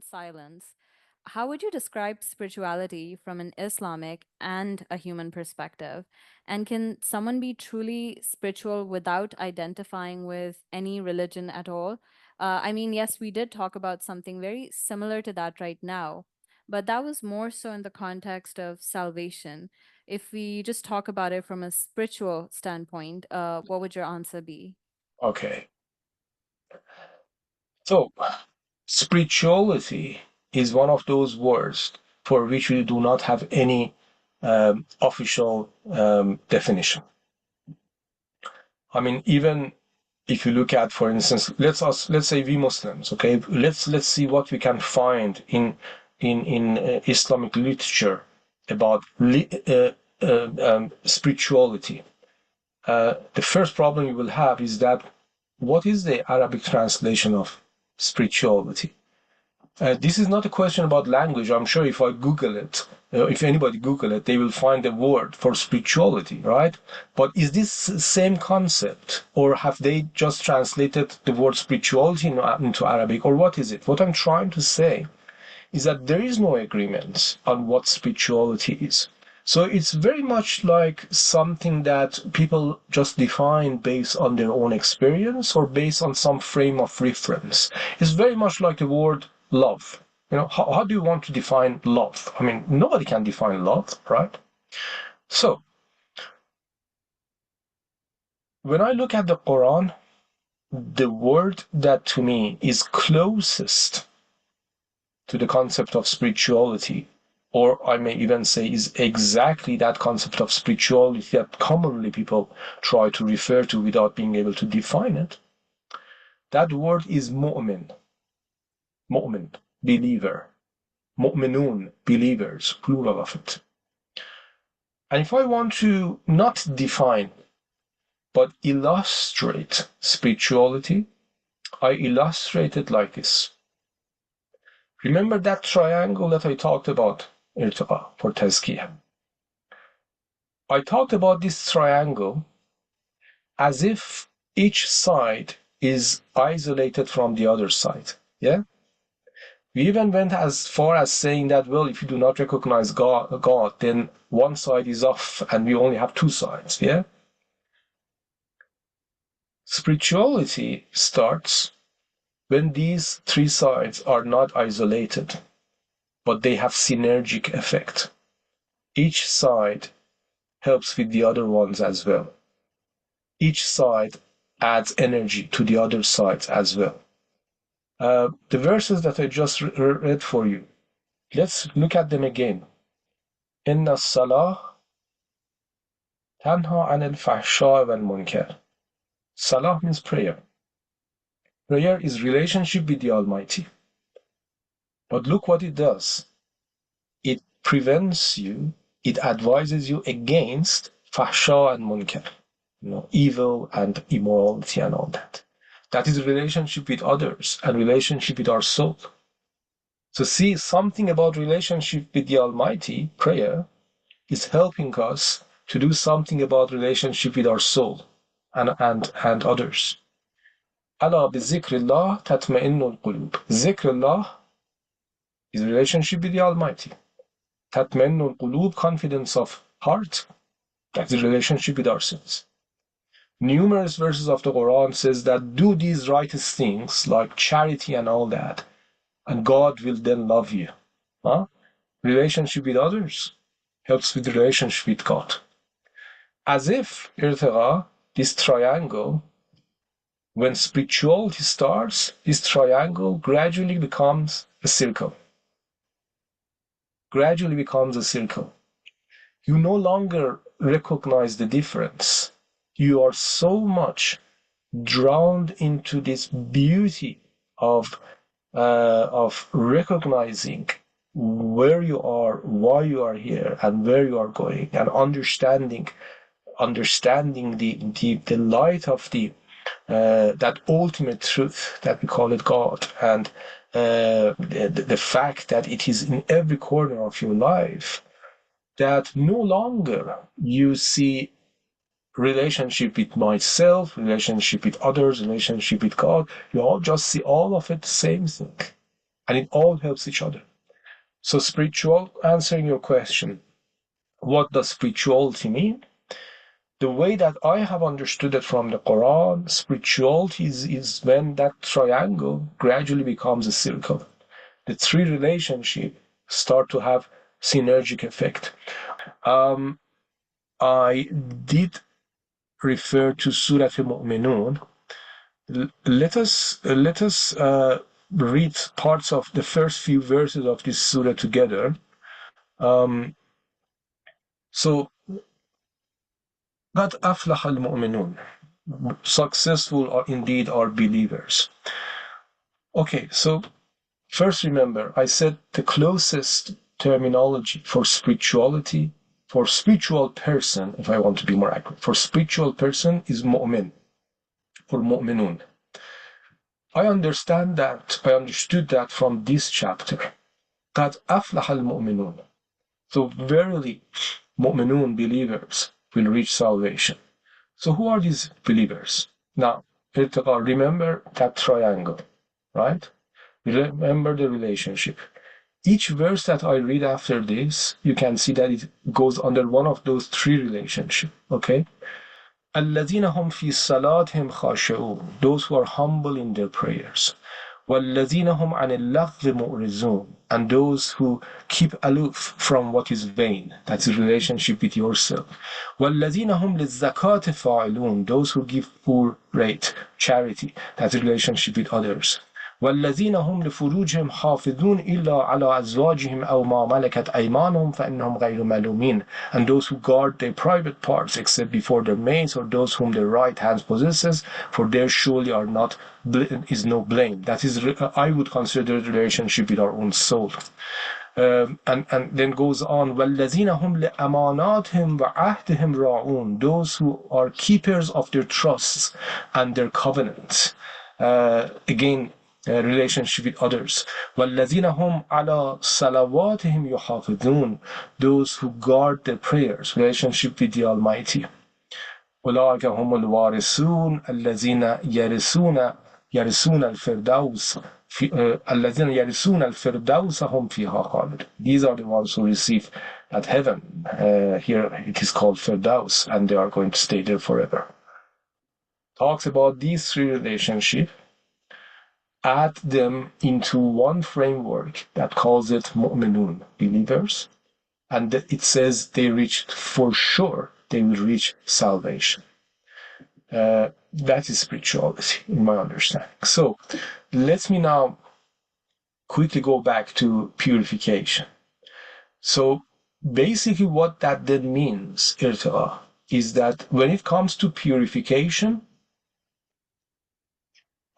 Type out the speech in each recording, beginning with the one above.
silence. How would you describe spirituality from an Islamic and a human perspective? And can someone be truly spiritual without identifying with any religion at all? I mean, yes, we did talk about something very similar to that right now, but that was more so in the context of salvation. If we just talk about it from a spiritual standpoint, what would your answer be? Okay. So, spirituality is one of those words for which we do not have any official definition. I mean, even if you look at, for instance, let's say we Muslims, okay, let's see what we can find in Islamic literature about spirituality. The first problem you will have is that what is the Arabic translation of spirituality? This is not a question about language. I'm sure if I Google it, if anybody Google it, they will find a word for spirituality, right? But is this the same concept, or have they just translated the word spirituality into Arabic, or what is it? What I'm trying to say is that there is no agreement on what spirituality is. So it's very much like something that people just define based on their own experience or based on some frame of reference. It's very much like the word love. How do you want to define love? I mean, nobody can define love, right? So when I look at the Quran, the word that to me is closest to the concept of spirituality, or I may even say is exactly that concept of spirituality that commonly people try to refer to without being able to define it. That word is mu'min, mu'min, believer, mu'minun, believers, plural of it. And if I want to not define, but illustrate spirituality, I illustrate it like this. Remember that triangle that I talked about, irtiqa, for Tazkiya? I talked about this triangle as if each side is isolated from the other side. Yeah? We even went as far as saying that, well, if you do not recognize God, then one side is off and we only have two sides. Yeah? Spirituality starts when these three sides are not isolated, but they have synergic effect. Each side helps with the other ones as well. Each side adds energy to the other sides as well. The verses that I just read for you, let's look at them again. Inna salah tanha anil fahsha wal munkar. Salah means prayer. Prayer is relationship with the Almighty. But look what it does. It prevents you, it advises you against fahsha and munkar, evil and immorality and all that. That is relationship with others and relationship with our soul. So see, something about relationship with the Almighty, prayer, is helping us to do something about relationship with our soul and others. Ala bi zikrillah tatma'innul qulub. Zikrillah is relationship with the Almighty. Tatma'innul qulub, confidence of heart, that's the relationship with ourselves. Numerous verses of the Quran says that do these righteous things like charity and all that, and God will then love you. Huh? Relationship with others helps with the relationship with God. As if, irtiqa, this triangle, when spirituality starts, this triangle gradually becomes a circle. Gradually becomes a circle. You no longer recognize the difference. You are so much drowned into this beauty of recognizing where you are, why you are here, and where you are going, and understanding the light of that ultimate truth that we call it God, and the fact that it is in every corner of your life, that no longer you see relationship with myself, relationship with others, relationship with God. You all just see all of it the same thing. and it all helps each other. So answering your question, what does spirituality mean? The way that I have understood it from the Quran, spirituality is when that triangle gradually becomes a circle. The three relationships start to have synergic effect. I did refer to Surah Al-Mu'minun. Let us read parts of the first few verses of this surah together. So, قَدْ أَفْلَحَ الْمُؤْمِنُونَ. Successful are indeed our believers. Okay, so first remember, I said the closest terminology for spirituality, for spiritual person, if I want to be more accurate, for spiritual person is mu'min, for mu'minun. I understood that from this chapter. قَدْ أَفْلَحَ الْمُؤْمِنُونَ. So verily, mu'minun, believers, will reach salvation. So who are these believers? Now, remember that triangle, right? Remember the relationship. Each verse that I read after this, you can see that it goes under one of those three relationships, okay? الَّذِينَ هُمْ فِي صَلَاتِهِمْ خَاشِعُونَ. Those who are humble in their prayers. وَالَّذِينَ هُمْ عَنِ اللَّغْوِ مُعْرِضُونَ. And those who keep aloof from what is vain. That's a relationship with yourself. وَالَّذِينَ هُمْ لِلزَّكَاةِ فَاعِلُونَ. Those who give poor rate, charity. That's a relationship with others. والذين هم لفروجهم حافظون إلا على أزواجهم أو ما ملكت أيمانهم فإنهم غير ملومين. And those who guard their private parts except before their mates or those whom their right hand possesses, for there surely is no blame. That is, I would consider the relationship with our own soul. And then goes on, وَالَّذِينَ هُمْ لِأَمَانَاتِهِمْ وَعَهْدِهِمْ رَاعُونَ. Those who are keepers of their trusts and their covenants. Again, relationship with others. وَالَّذِينَ هُمْ عَلَى صَلَوَاتِهِمْ يُحَافِظُونَ. Those who guard their prayers, relationship with the Almighty. أُولَٰئِكَ هُمُ الْوَارِثُونَ الَّذِينَ يَرِثُونَ الْفِرْدَوْسَ الَّذِينَ يَرِثُونَ الْفِرْدَوْسَ هُمْ فِيهَا خَالِدُونَ. These are the ones who receive at heaven. Here it is called Firdaus, and they are going to stay there forever. Talks about these three relationships, add them into one framework that calls it mu'minun, believers, and it says they will reach salvation. That is spirituality in my understanding. So let me now quickly go back to purification. So basically what that then means, irtila, is that when it comes to purification,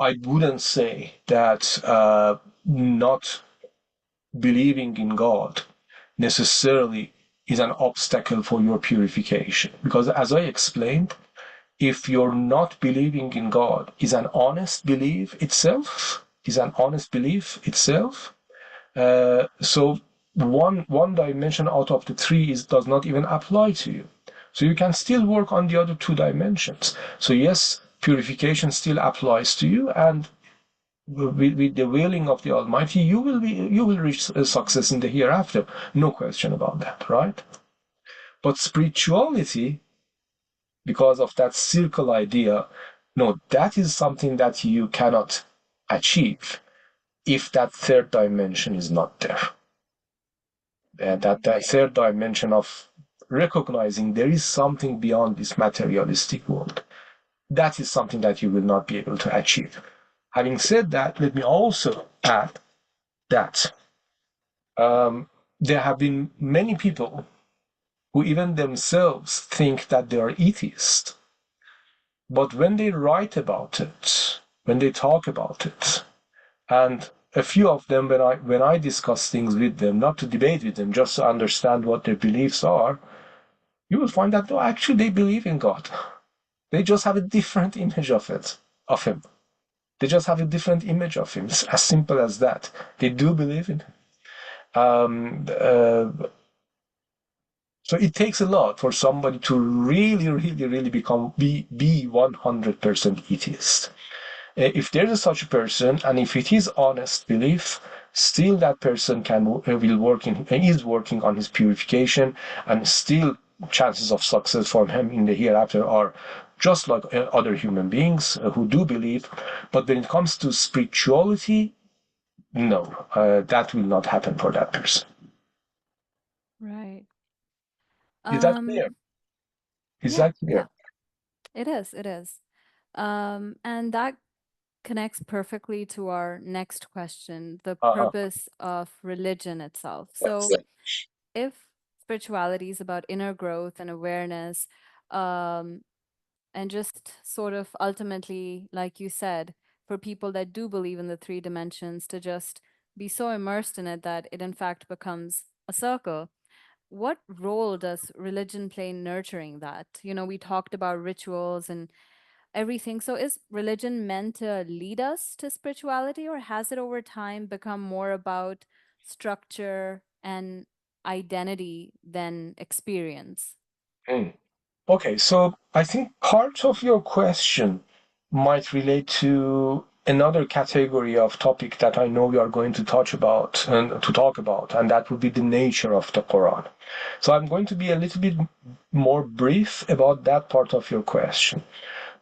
I wouldn't say that not believing in God necessarily is an obstacle for your purification. Because as I explained, if you're not believing in God is an honest belief itself, so one dimension out of the three does not even apply to you. So you can still work on the other two dimensions. So yes, purification still applies to you, and with the willing of the Almighty, you will reach success in the hereafter. No question about that, right? But spirituality, because of that circle idea, no, that is something that you cannot achieve if that third dimension is not there. That third dimension of recognizing there is something beyond this materialistic world. That is something that you will not be able to achieve. Having said that, let me also add that there have been many people who even themselves think that they are atheists. But when they write about it, when they talk about it, and a few of them, when I discuss things with them, not to debate with them, just to understand what their beliefs are, you will find that no, actually they believe in God. They just have a different image of him. They just have a different image of him. It's as simple as that. They do believe in him. So it takes a lot for somebody to really be 100% atheist. If there is such a person, and if it is honest belief, still that person is working on his purification, and still chances of success for him in the hereafter are just like other human beings who do believe. But when it comes to spirituality, no, that will not happen for that person. Right. Is that clear? Is Yeah, that yeah, clear? it is. It is. And that connects perfectly to our next question, the Uh-huh. purpose of religion itself. Yes. So, if spirituality is about inner growth and awareness, um, and just sort of ultimately, like you said, for people that do believe in the three dimensions, to just be so immersed in it that it in fact becomes a circle. What role does religion play in nurturing that? We talked about rituals and everything. So is religion meant to lead us to spirituality, or has it over time become more about structure and identity than experience? Mm. Okay, so I think part of your question might relate to another category of topic that I know we are going to touch about and to talk about, and that would be the nature of the Quran. So I'm going to be a little bit more brief about that part of your question.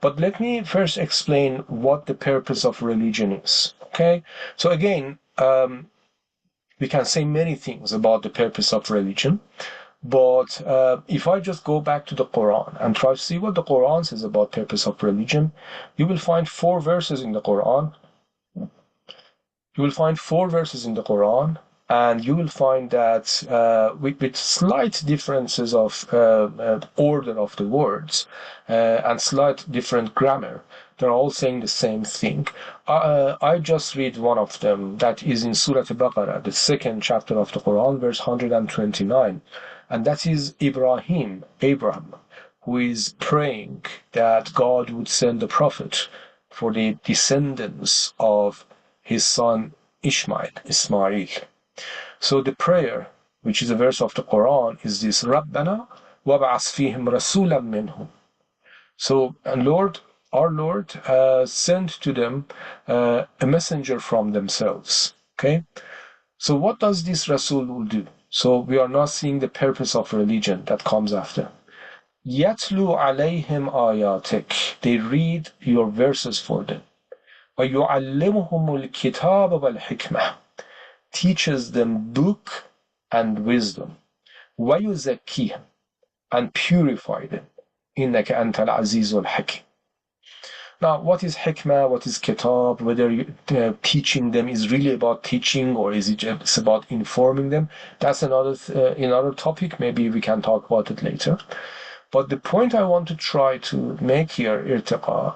But let me first explain what the purpose of religion is. Okay, so again, we can say many things about the purpose of religion. But if I just go back to the Quran and try to see what the Quran says about purpose of religion, you will find four verses in the Quran. You will find four verses in the Quran, and you will find that with slight differences of order of the words and slight different grammar, they're all saying the same thing. I just read one of them that is in Surah Al-Baqarah, the second chapter of the Quran, verse 129, and that is Abraham, who is praying that God would send a prophet for the descendants of his son Ismail. So the prayer, which is a verse of the Quran, is this رَبَّنَا وَابْعَثْ فِيهِمْ رَسُولًا مِّنْهُمْ. So, and Lord, our Lord, sent to them a messenger from themselves. Okay? So what does this Rasul do? So we are not seeing the purpose of religion that comes after. يَتْلُو عَلَيْهِمْ آيَاتِكَ. They read your verses for them. وَيُعَلِّمُهُمُ الْكِتَابَ وَالْحِكْمَةِ. Teaches them book and wisdom. وَيُزَكِّيهِمْ. And purify them. إِنَّكَ أَنْتَ الْعَزِيزُ الْحَكِيمُ. Now, what is hikmah? What is kitab? Whether teaching them is really about teaching or is it just about informing them? That's another topic. Maybe we can talk about it later. But the point I want to try to make here, irtiqa,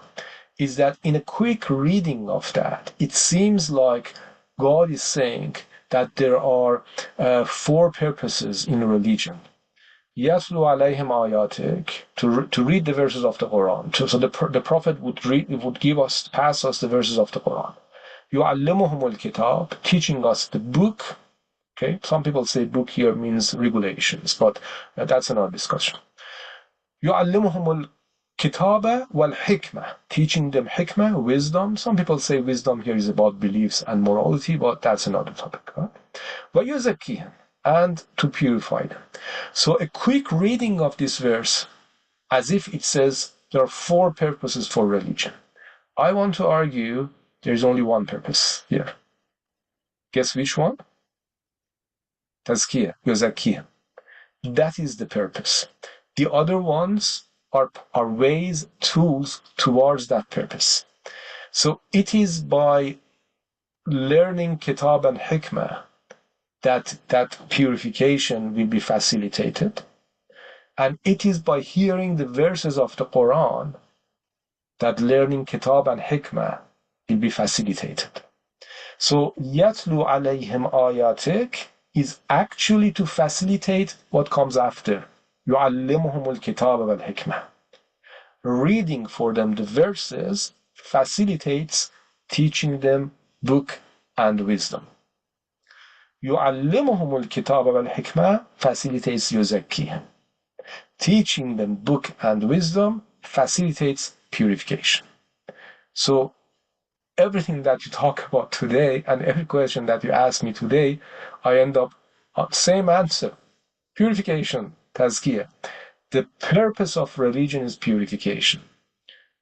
is that in a quick reading of that, it seems like God is saying that there are four purposes in religion. Yatlu alayhim ayatik, to read the verses of the Quran. So the Prophet would pass us the verses of the Quran. Yu'allimuhumul kitab, teaching us the book. Okay, some people say book here means regulations, but that's another discussion. يُعَلِّمُهُمُ الْكِتَابَ وَالْحِكْمَةِ, teaching them hikmah, wisdom. Some people say wisdom here is about beliefs and morality, but that's another topic. Right? وَيُزَكِّيهِمْ, and to purify them. So a quick reading of this verse, as if it says there are four purposes for religion. I want to argue there's only one purpose here. Guess which one? Tazkiya, yuzakkiyah. That is the purpose. The other ones are ways, tools towards that purpose. So it is by learning kitab and hikmah that purification will be facilitated. And it is by hearing the verses of the Quran that learning kitab and hikmah will be facilitated. So yatlu alayhim ayatik is actually to facilitate what comes after. يُعَلِّمُهُمُ الْكِتَابَ وَالْحِكْمَةِ. Reading for them the verses facilitates teaching them book and wisdom. يُعَلِّمُهُمُ الْكِتَابَ وَالْحِكْمَةِ facilitates يُزَكِّيهِمْ. Teaching them book and wisdom facilitates purification. So everything that you talk about today and every question that you ask me today, I end up on same answer. Purification, Tazkiya. The purpose of religion is purification.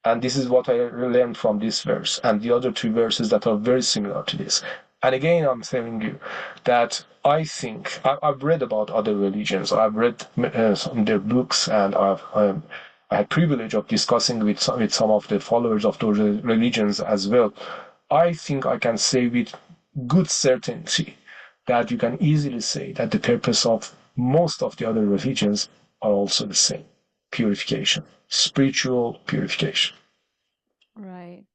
And this is what I learned from this verse and the other two verses that are very similar to this. And again, I'm telling you that I think I've read about other religions. I've read some of their books, and I had privilege of discussing with some of the followers of those religions as well. I think I can say with good certainty that you can easily say that the purpose of most of the other religions are also the same: purification, spiritual purification. Right.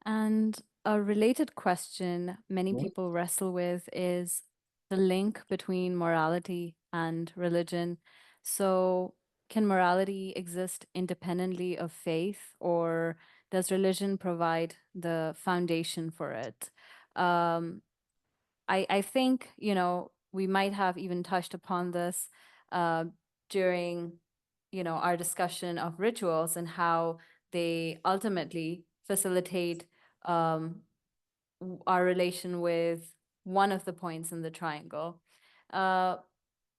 And a related question many people wrestle with is the link between morality and religion. So, can morality exist independently of faith, or does religion provide the foundation for it? Um, I think, we might have even touched upon this uh, during, our discussion of rituals and how they ultimately facilitate um, our relation with one of the points in the triangle. Uh,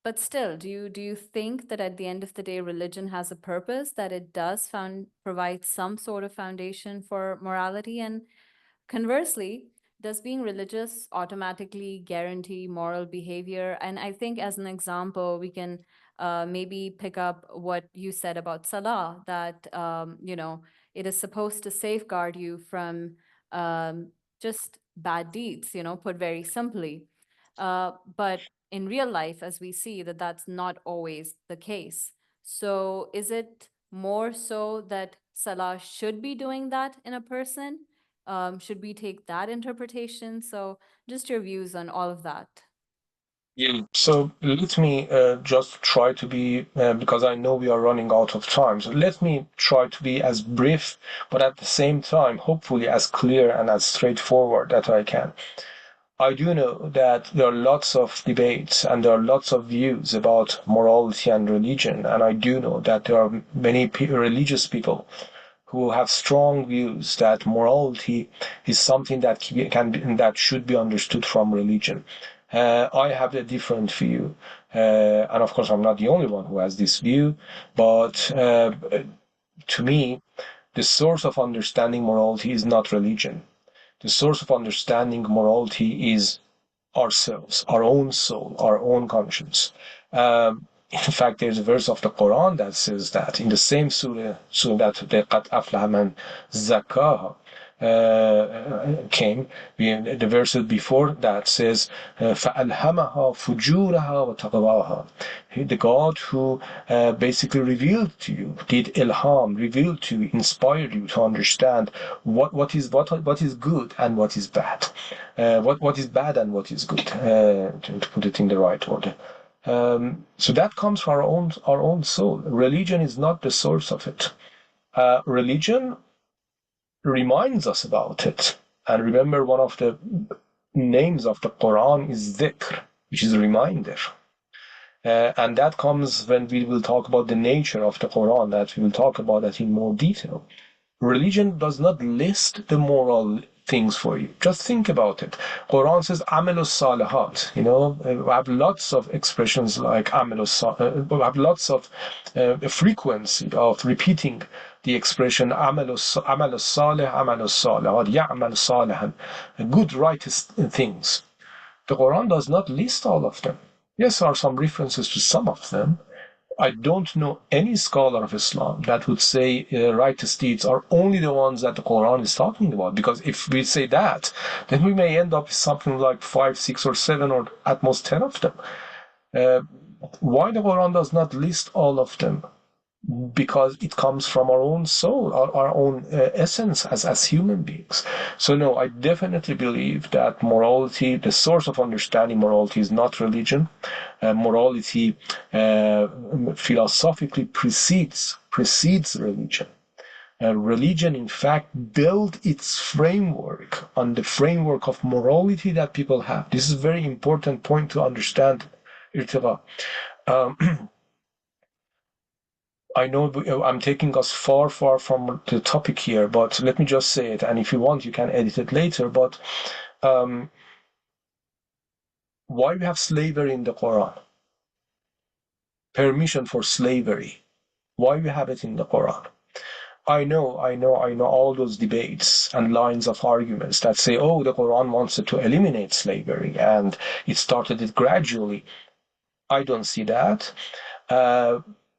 but still, do you think that at the end of the day, religion has a purpose, that it does provide some sort of foundation for morality? And conversely, does being religious automatically guarantee moral behavior? And I think, as an example, we can maybe pick up what you said about Salah, that, it is supposed to safeguard you from just bad deeds, put very simply. But in real life, as we see, that that's not always the case. So is it more so that Salah should be doing that in a person? Should we take that interpretation? So just your views on all of that. Yeah. So let me just try to be, because I know we are running out of time. So let me try to be as brief, but at the same time, hopefully as clear and as straightforward that I can. I do know that there are lots of debates and there are lots of views about morality and religion, and I do know that there are many religious people who have strong views that morality is something that that should be understood from religion. I have a different view, and of course, I'm not the only one who has this view. But to me, the source of understanding morality is not religion. The source of understanding morality is ourselves, our own soul, our own conscience. In fact, there's a verse of the Quran that says that in the same surah that the قَدْ أَفْلَحَ مَنْ زَكَّاهَا came, the verses before that says, فَأَلْهَمَهَا فُجُورَهَا وَتَقْوَاهَا. The God who basically revealed to you, did ilham, revealed to you, inspired you to understand what is good and what is bad, what is bad and what is good, to put it in the right order. So that comes from our own soul. Religion is not the source of it. Religion reminds us about it. And remember, one of the names of the Quran is dhikr, which is a reminder. And that comes when we will talk about the nature of the Quran, that we will talk about that in more detail. Religion does not list the moral things for you. Just think about it. Quran says amalus salihat. We have lots of expressions like we have lots of frequency of repeating the expression amalus salih, amalus salihat, ya'mal salihan, good righteous things. The Quran does not list all of them. Yes, there are some references to some of them. I don't know any scholar of Islam that would say righteous deeds are only the ones that the Quran is talking about. Because if we say that, then we may end up with something like 5, 6, or 7, or at most 10 of them. Uh, why the Quran does not list all of them? Because it comes from our own soul, our own essence as human beings. So no, I definitely believe that morality, the source of understanding morality, is not religion. Morality philosophically precedes religion. Religion, in fact, built its framework on the framework of morality that people have. This is a very important point to understand, Irtiqa. Um, I know I'm taking us far, far from the topic here, but let me just say it. And if you want, you can edit it later. But um, why we have slavery in the Quran? Permission for slavery. Why we have it in the Quran? I know all those debates and lines of arguments that say, oh, the Quran wants to eliminate slavery and it started it gradually. I don't see that.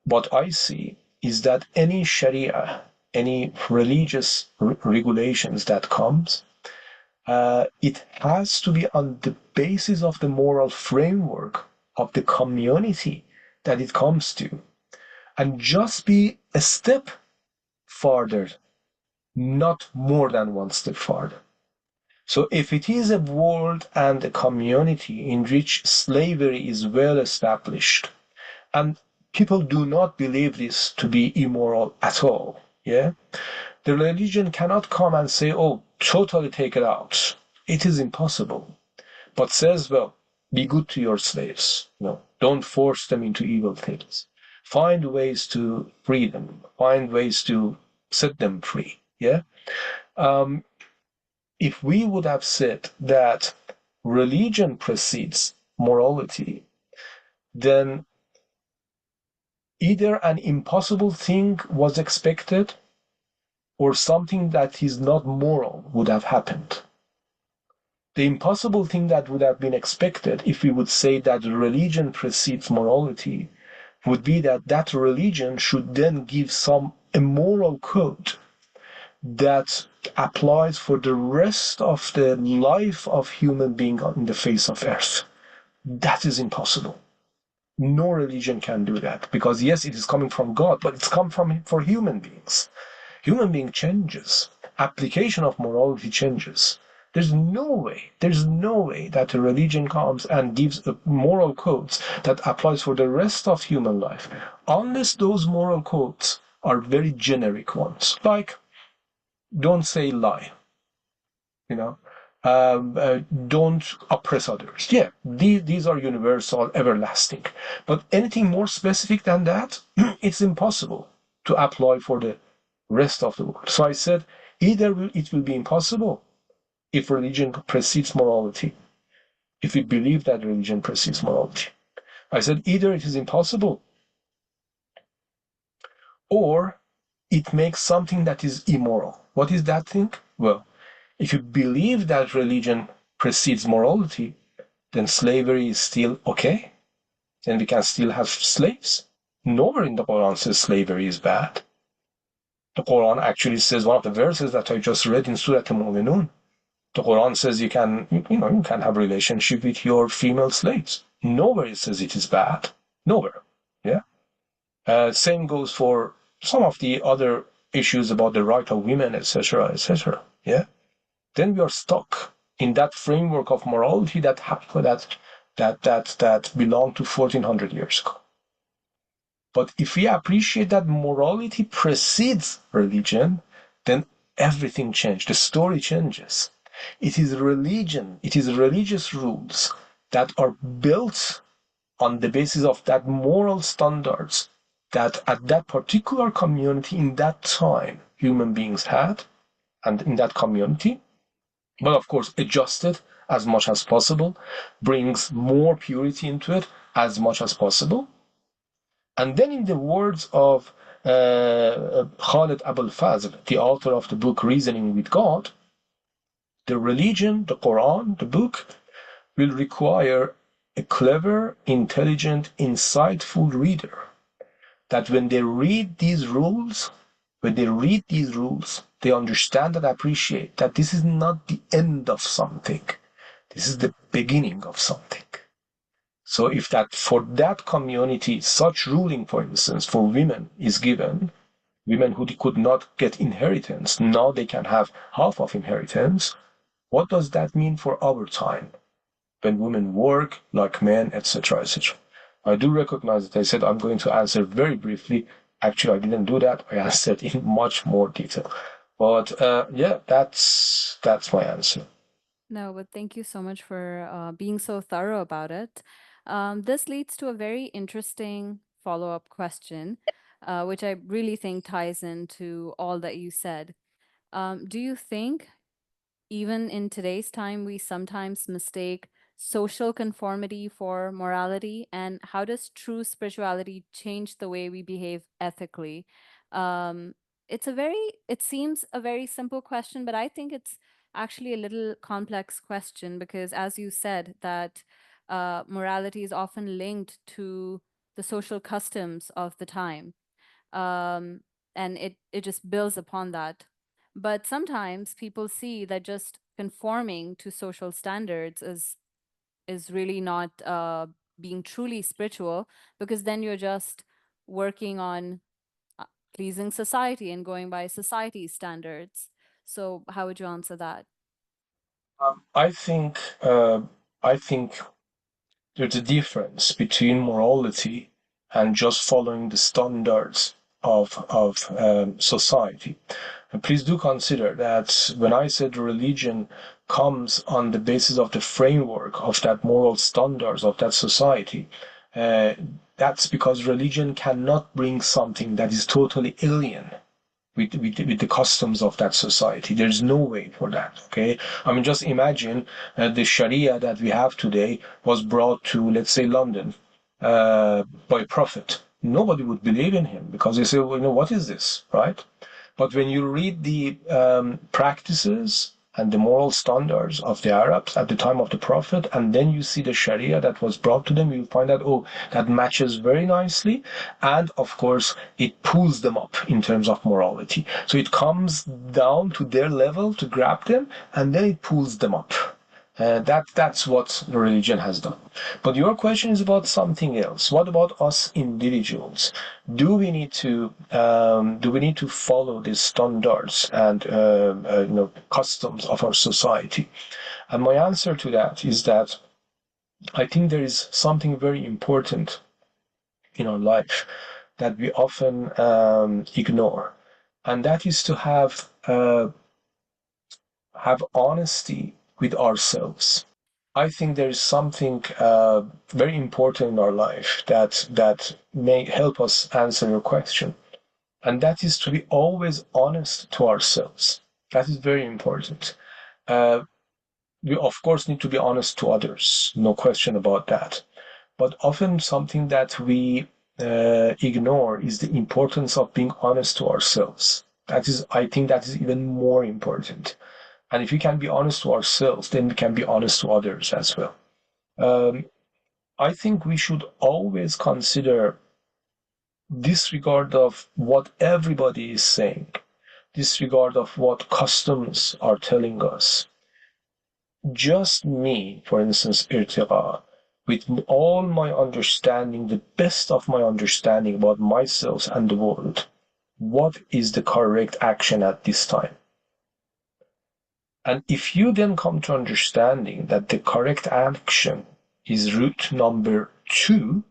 What I see is that any Sharia, any religious regulations that comes, it has to be on the basis of the moral framework of the community that it comes to, and just be a step farther, not more than one step farther. So if it is a world and a community in which slavery is well established, and people do not believe this to be immoral at all, yeah, the religion cannot come and say, oh, totally take it out. It is impossible. But says, well, be good to your slaves. No, don't force them into evil things. Find ways to free them. Find ways to set them free. Yeah. Um, if we would have said that religion precedes morality, then either an impossible thing was expected or something that is not moral would have happened. The impossible thing that would have been expected if we would say that religion precedes morality would be that that religion should then give some immoral code that applies for the rest of the life of human being on the face of earth. That is impossible. No religion can do that because yes, it is coming from God, but it's come from for human beings. Human being changes. Application of morality changes. There's no way that a religion comes and gives a moral codes that applies for the rest of human life, unless those moral codes are very generic ones, like don't say lie, you know, don't oppress others. Yeah, these are universal, everlasting. But anything more specific than that, it's impossible to apply for the rest of the world. So I said, either it will be impossible if religion precedes morality, if we believe that religion precedes morality. I said, either it is impossible or it makes something that is immoral. What is that thing? Well, if you believe that religion precedes morality, then slavery is still okay. Then we can still have slaves. Nowhere in the Quran says slavery is bad. The Quran actually says one of the verses that I just read in Surah Al-Mu'minun. The Quran says you can have relationship with your female slaves. Nowhere it says it is bad. Nowhere. Yeah. Same goes for some of the other issues about the right of women, etc., etc. Yeah. Then we are stuck in that framework of morality that belonged to 1400 years ago. But if we appreciate that morality precedes religion, then everything changes. The story changes. It is religion, it is religious rules that are built on the basis of that moral standards that at that particular community in that time human beings had, and in that community, but of course adjusted as much as possible, brings more purity into it as much as possible. And then, in the words of Khalid Abul Fazl, the author of the book Reasoning with God, the religion, the Quran, the book, will require a clever, intelligent, insightful reader that when they read these rules, they understand and appreciate that this is not the end of something. This is the beginning of something. So if that for that community, such ruling, for instance, for women is given, women who could not get inheritance, now they can have half of inheritance. What does that mean for our time? When women work like men, etc., etc. I do recognize that I said I'm going to answer very briefly. Actually, I didn't do that. I answered in much more detail. But yeah, that's my answer. No, but thank you so much for being so thorough about it. This leads to a very interesting follow up question. which I really think ties into all that you said. Do you think even in today's time, we sometimes mistake social conformity for morality? And how does true spirituality change the way we behave ethically? Um, it seems a very simple question, but I think it's actually a little complex question because, as you said, that morality is often linked to the social customs of the time, um, and it just builds upon that. But sometimes people see that just conforming to social standards is really not being truly spiritual, because then you're just working on uh, pleasing society and going by society's standards. So how would you answer that? I think I think there's a difference between morality and just following the standards of society. And please do consider that when I said religion comes on the basis of the framework of that moral standards of that society, uh, that's because religion cannot bring something that is totally alien with the customs of that society. There's no way for that. Okay, I mean, just imagine the Sharia that we have today was brought to, let's say, London by a prophet. Nobody would believe in him because they say, well, what is this, right? But when you read the practices and the moral standards of the Arabs at the time of the Prophet, and then you see the Sharia that was brought to them, you find that, oh, that matches very nicely. And of course, it pulls them up in terms of morality. So it comes down to their level to grab them, and then it pulls them up. That's what the religion has done. But your question is about something else. What about us individuals? Do we need to follow the standards and customs of our society? And my answer to that is that I think there is something very important in our life that we often ignore, and that is to have honesty with ourselves. I think there is something very important in our life that may help us answer your question, and that is to be always honest to ourselves. That is very important. Uh, we of course need to be honest to others, no question about that. But often something that we ignore is the importance of being honest to ourselves. I think that is even more important. And if we can be honest to ourselves, then we can be honest to others as well. Um, I think we should always consider disregard of what everybody is saying, disregard of what customs are telling us. Just me, for instance, irtiqa, with all my understanding, the best of my understanding about myself and the world, what is the correct action at this time? And if you then come to understanding that the correct action is route number 2,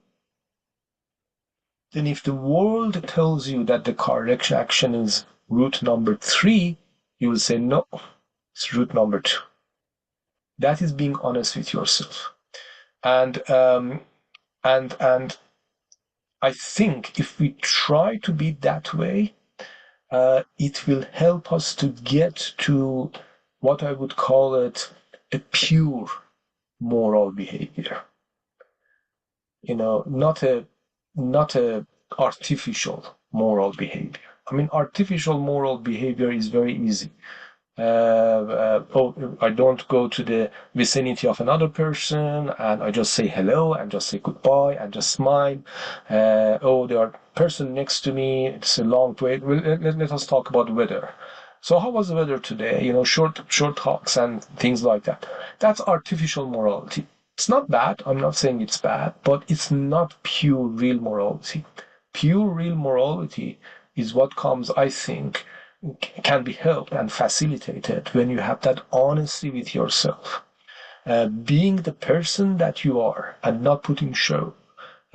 then if the world tells you that the correct action is route number 3, you will say, no, it's route number 2. That is being honest with yourself. And and I think if we try to be that way, it will help us to get to what I would call it a pure moral behavior. Not a artificial moral behavior. I mean, artificial moral behavior is very easy. I don't go to the vicinity of another person and I just say hello and just say goodbye and just smile. There are person next to me. It's a long wait. Well, let us talk about the weather. So how was the weather today? Short talks and things like that. That's artificial morality. It's not bad. I'm not saying it's bad, but it's not pure real morality. Pure real morality is what comes, I think, can be helped and facilitated when you have that honesty with yourself, being the person that you are and not putting show,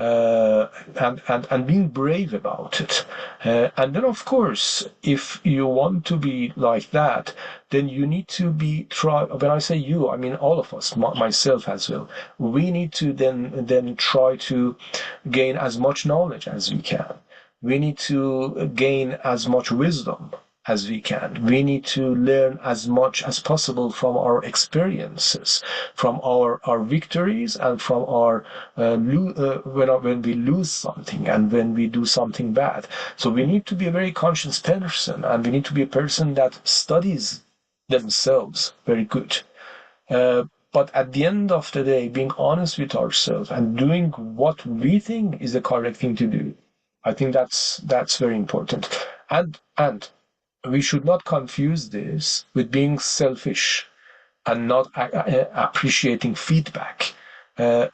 and being brave about it. And then, of course, if you want to be like that, then you need to be try. When I say you, I mean all of us, myself as well. We need to then try to gain as much knowledge as we can. we need to gain as much wisdom as we can. We need to learn as much as possible from our experiences, from our victories, and from our when we lose something and when we do something bad. So we need to be a very conscious person, and we need to be a person that studies themselves very good. Uh, but at the end of the day, being honest with ourselves and doing what we think is the correct thing to do, I think that's very important. And we should not confuse this with being selfish and not appreciating feedback. Uh,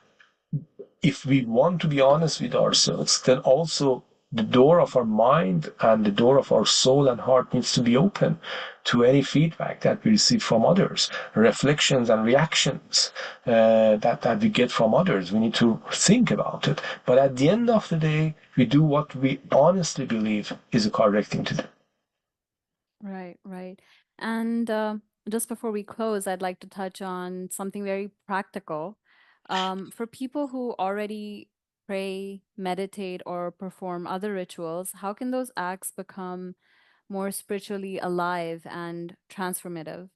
if we want to be honest with ourselves, then also the door of our mind and the door of our soul and heart needs to be open to any feedback that we receive from others, reflections and reactions that we get from others. We need to think about it. But at the end of the day, we do what we honestly believe is the correct thing to do. Right, right. And just before we close, I'd like to touch on something very practical. For people who already pray, meditate, or perform other rituals, how can those acts become more spiritually alive and transformative?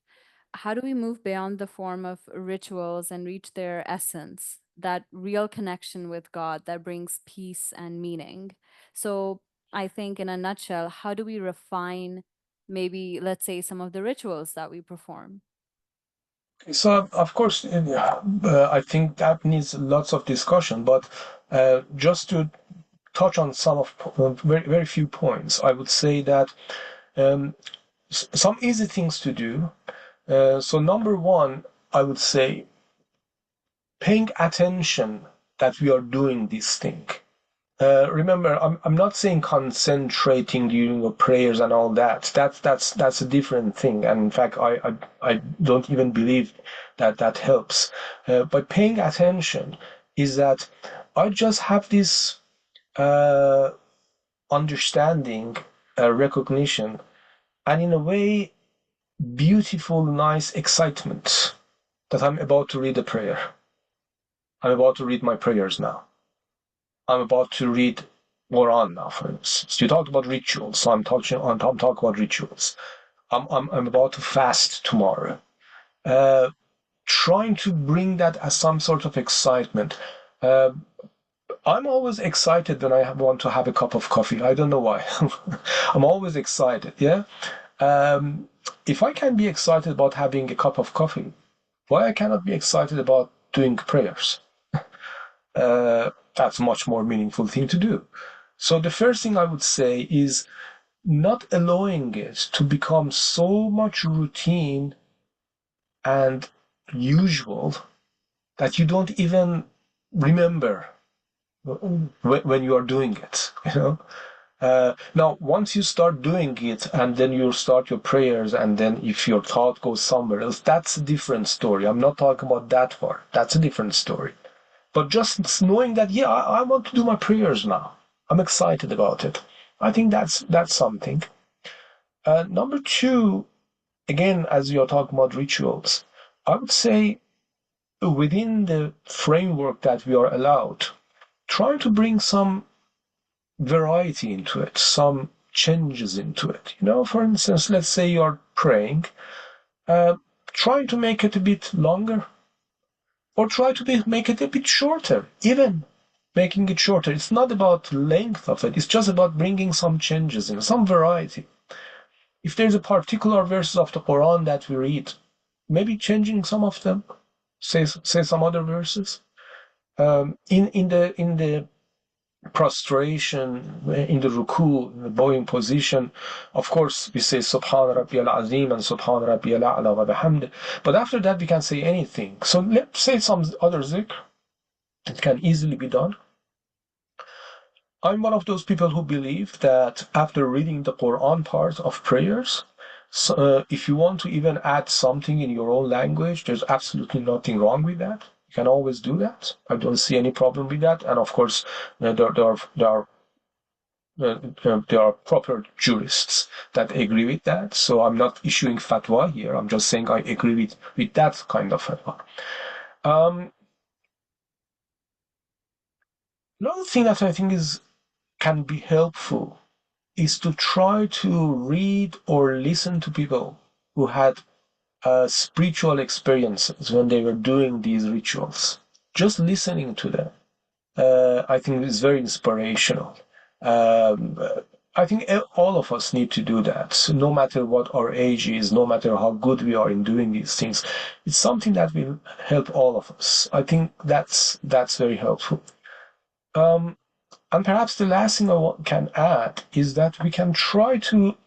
How do we move beyond the form of rituals and reach their essence, that real connection with God that brings peace and meaning? So, I think, in a nutshell, how do we refine maybe, let's say, some of the rituals that we perform? So, of course, I think that needs lots of discussion, but just to touch on some of very, very few points, I would say that um, some easy things to do. So, number one, I would say paying attention that we are doing this thing. Remember, I'm not saying concentrating during your prayers and all that. That's a different thing. And in fact, I don't even believe that that helps. But paying attention is that I just have this uh, understanding, recognition, and in a way, beautiful, nice excitement that I'm about to read a prayer. I'm about to read my prayers now. I'm about to read Quran now, for instance. You talked about rituals, so I'm talking about rituals. I'm about to fast tomorrow. Uh, Trying to bring that as some sort of excitement. Uh, I'm always excited when I want to have a cup of coffee. I don't know why. I'm always excited. Yeah. Um, if I can be excited about having a cup of coffee, why I cannot be excited about doing prayers? That's a much more meaningful thing to do. So the first thing I would say is not allowing it to become so much routine and usual that you don't even remember when you are doing it. Now, once you start doing it and then you start your prayers, and then if your thought goes somewhere else, that's a different story. I'm not talking about that part. That's a different story. But just knowing that, yeah, I want to do my prayers now. I'm excited about it. I think that's something. Number two, again, as you're talking about rituals, I would say within the framework that we are allowed, try to bring some variety into it, some changes into it. For instance, let's say you're praying, uh, try to make it a bit longer, or try to make it a bit shorter, even making it shorter. It's not about length of it. It's just about bringing some changes in, some variety. If there's a particular verses of the Quran that we read, maybe changing some of them, say some other verses. In the prostration, in the ruku, in the bowing position, of course we say Subhan Rabbiyal Azim and Subhan Rabbiyal A'la wa bihamd. But after that we can say anything. So let's say some other zikr. It can easily be done. I'm one of those people who believe that after reading the Quran part of prayers, so, if you want to even add something in your own language, there's absolutely nothing wrong with that. You can always do that. I don't see any problem with that. And of course, there are proper jurists that agree with that. So I'm not issuing fatwa here. I'm just saying I agree with that kind of fatwa. Um, Another thing that I think is can be helpful is to try to read or listen to people who had spiritual experiences when they were doing these rituals. Just listening to them, I think, is very inspirational. Um, I think all of us need to do that, no matter what our age is, no matter how good we are in doing these things. It's something that will help all of us. I think that's very helpful. Um, and perhaps the last thing can add is that we can try to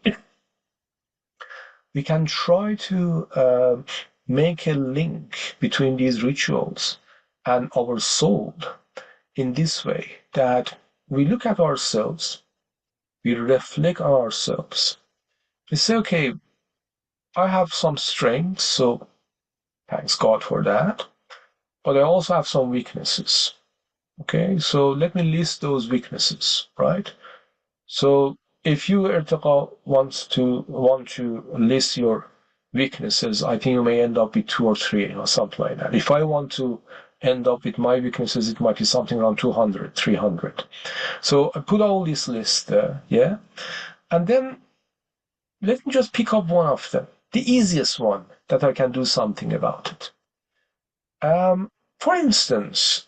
make a link between these rituals and our soul in this way, that we look at ourselves, we reflect on ourselves, we say, okay, I have some strengths, so thanks God for that, but I also have some weaknesses. Okay, so let me list those weaknesses, right? So if you, Irtiqa, want to list your weaknesses, I think you may end up with two or three or something like that. If I want to end up with my weaknesses, it might be something around 200, 300. So I put all this list there, yeah? And then let me just pick up one of them, the easiest one that I can do something about it. For instance,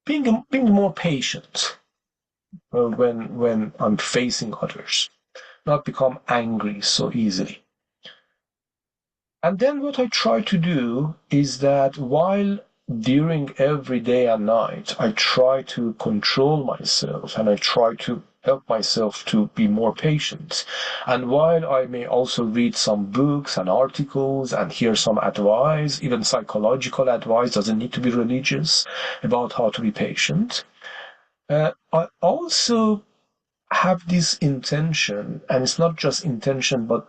being more patient when I'm facing others, not become angry so easily. And then what I try to do is that while during every day and night, I try to control myself and I try to help myself to be more patient. And while I may also read some books and articles and hear some advice, even psychological advice, doesn't need to be religious, about how to be patient, I also have this intention, and it's not just intention, but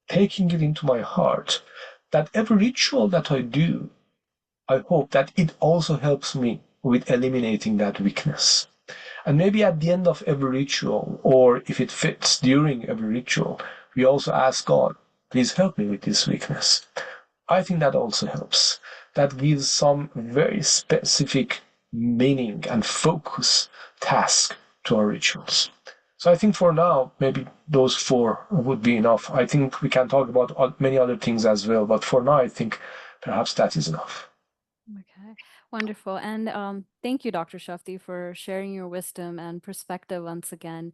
taking it into my heart, that every ritual that I do, I hope that it also helps me with eliminating that weakness. And maybe at the end of every ritual, or if it fits during every ritual, we also ask God, please help me with this weakness. I think that also helps. That gives some very specific meaning and focus task to our rituals. So I think for now, maybe those four would be enough. I think we can talk about many other things as well, but for now, I think perhaps that is enough. Okay, wonderful. And thank you, Dr. Shafti, for sharing your wisdom and perspective once again.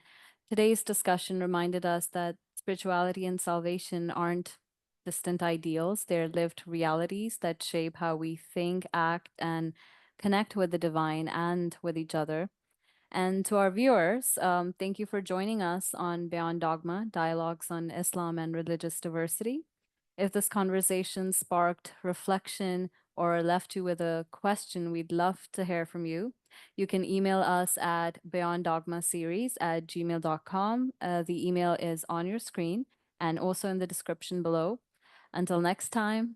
Today's discussion reminded us that spirituality and salvation aren't distant ideals, they're lived realities that shape how we think, act, and connect with the divine and with each other. And to our viewers, thank you for joining us on Beyond Dogma, Dialogues on Islam and Religious Diversity. If this conversation sparked reflection or left you with a question, we'd love to hear from you. You can email us at beyonddogmaseries@gmail.com. The email is on your screen and also in the description below. Until next time,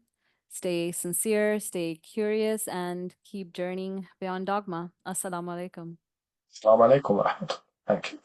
stay sincere, stay curious, and keep journeying beyond dogma. Assalamu alaikum. Assalamu alaikum wa rahmatullah. Thank you.